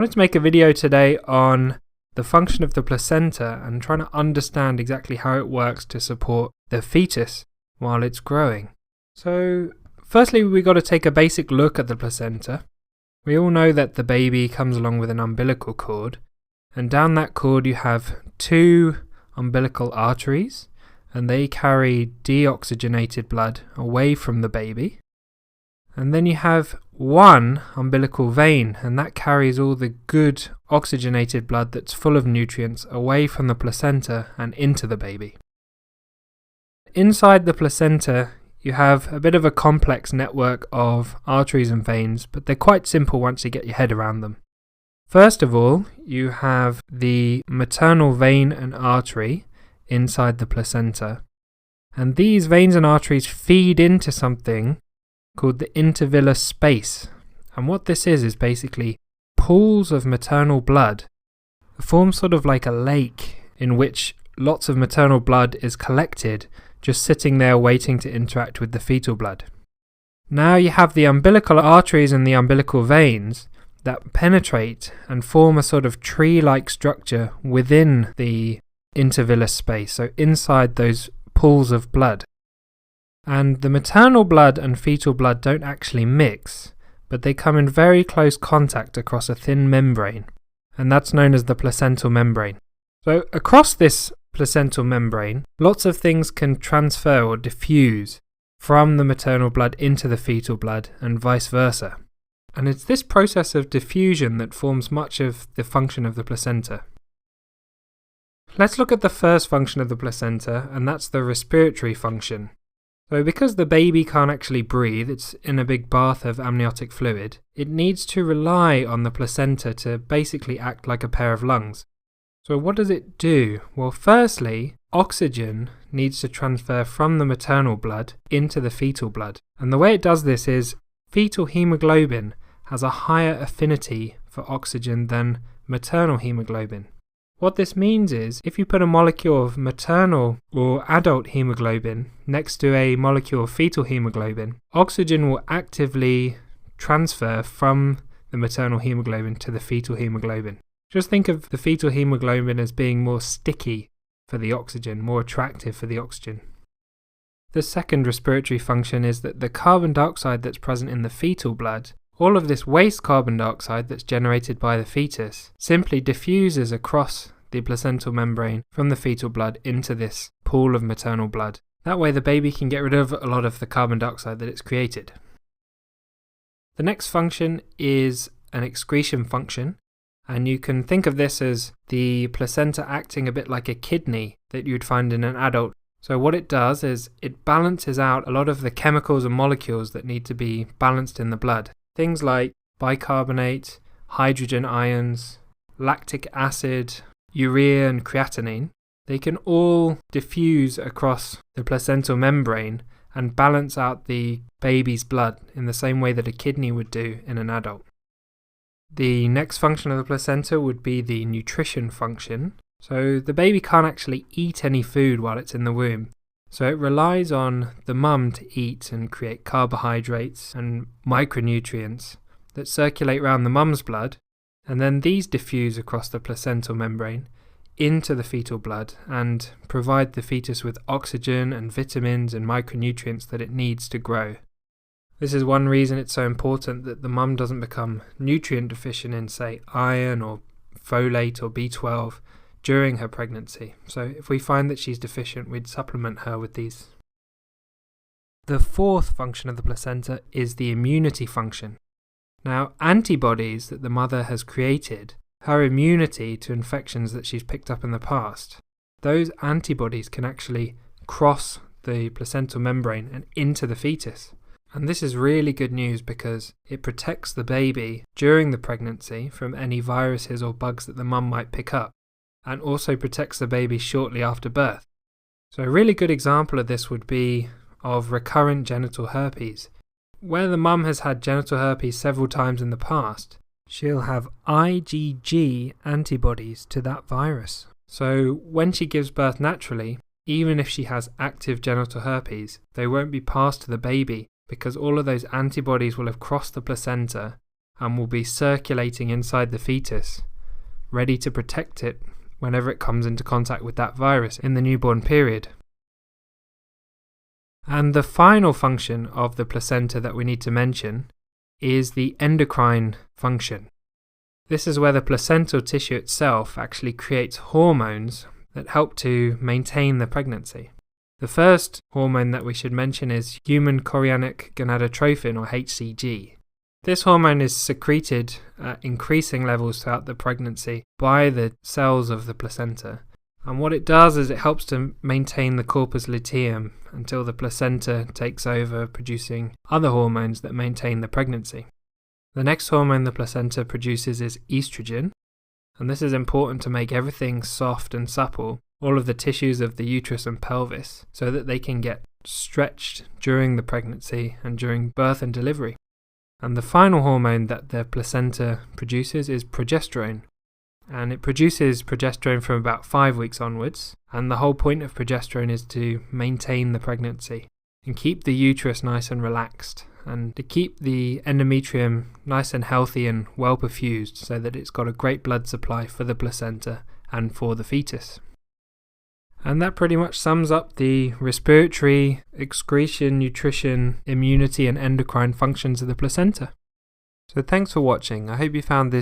I wanted to make a video today on the function of the placenta and trying to understand exactly how it works to support the fetus while it's growing. So firstly, we got to take a basic look at the placenta. We all know that the baby comes along with an umbilical cord, and down that cord you have two umbilical arteries, and they carry deoxygenated blood away from the baby. And then you have one umbilical vein, and that carries all the good oxygenated blood that's full of nutrients away from the placenta and into the baby. Inside the placenta, you have a bit of a complex network of arteries and veins, but they're quite simple once you get your head around them. First of all, you have the maternal vein and artery inside the placenta, and these veins and arteries feed into something called the intervillar space. And what this is basically pools of maternal blood. It forms sort of like a lake in which lots of maternal blood is collected, just sitting there waiting to interact with the fetal blood. Now you have the umbilical arteries and the umbilical veins that penetrate and form a sort of tree-like structure within the intervillar space, so inside those pools of blood. And the maternal blood and fetal blood don't actually mix, but they come in very close contact across a thin membrane, and that's known as the placental membrane. So across this placental membrane, lots of things can transfer or diffuse from the maternal blood into the fetal blood and vice versa. And it's this process of diffusion that forms much of the function of the placenta. Let's look at the first function of the placenta, and that's the respiratory function. So because the baby can't actually breathe, it's in a big bath of amniotic fluid, it needs to rely on the placenta to basically act like a pair of lungs. So what does it do? Well, firstly, oxygen needs to transfer from the maternal blood into the fetal blood. And the way it does this is fetal hemoglobin has a higher affinity for oxygen than maternal hemoglobin. What this means is, if you put a molecule of maternal or adult hemoglobin next to a molecule of fetal hemoglobin, oxygen will actively transfer from the maternal hemoglobin to the fetal hemoglobin. Just think of the fetal hemoglobin as being more sticky for the oxygen, more attractive for the oxygen. The second respiratory function is that the carbon dioxide that's present in the fetal blood, all of this waste carbon dioxide that's generated by the fetus, simply diffuses across the placental membrane from the fetal blood into this pool of maternal blood. That way the baby can get rid of a lot of the carbon dioxide that it's created. The next function is an excretion function, and you can think of this as the placenta acting a bit like a kidney that you'd find in an adult. So what it does is it balances out a lot of the chemicals and molecules that need to be balanced in the blood. Things like bicarbonate, hydrogen ions, lactic acid, urea and creatinine. They can all diffuse across the placental membrane and balance out the baby's blood in the same way that a kidney would do in an adult. The next function of the placenta would be the nutrition function. So the baby can't actually eat any food while it's in the womb. So it relies on the mum to eat and create carbohydrates and micronutrients that circulate around the mum's blood, and then these diffuse across the placental membrane into the fetal blood and provide the fetus with oxygen and vitamins and micronutrients that it needs to grow. This is one reason it's so important that the mum doesn't become nutrient deficient in, say, iron or folate or B12 during her pregnancy. So if we find that she's deficient, we'd supplement her with these. The fourth function of the placenta is the immunity function. Now, antibodies that the mother has created, her immunity to infections that she's picked up in the past, those antibodies can actually cross the placental membrane and into the fetus. And this is really good news because it protects the baby during the pregnancy from any viruses or bugs that the mum might pick up, and also protects the baby shortly after birth. So a really good example of this would be of recurrent genital herpes. Where the mum has had genital herpes several times in the past, she'll have IgG antibodies to that virus. So when she gives birth naturally, even if she has active genital herpes, they won't be passed to the baby because all of those antibodies will have crossed the placenta and will be circulating inside the fetus, ready to protect it whenever it comes into contact with that virus in the newborn period. And the final function of the placenta that we need to mention is the endocrine function. This is where the placental tissue itself actually creates hormones that help to maintain the pregnancy. The first hormone that we should mention is human chorionic gonadotrophin, or HCG. This hormone is secreted at increasing levels throughout the pregnancy by the cells of the placenta. And what it does is it helps to maintain the corpus luteum until the placenta takes over producing other hormones that maintain the pregnancy. The next hormone the placenta produces is estrogen, and this is important to make everything soft and supple, all of the tissues of the uterus and pelvis, so that they can get stretched during the pregnancy and during birth and delivery. And the final hormone that the placenta produces is progesterone. And it produces progesterone from about 5 weeks onwards, and the whole point of progesterone is to maintain the pregnancy and keep the uterus nice and relaxed, and to keep the endometrium nice and healthy and well perfused so that it's got a great blood supply for the placenta and for the fetus. And that pretty much sums up the respiratory, excretion, nutrition, immunity and endocrine functions of the placenta. So thanks for watching. I hope you found this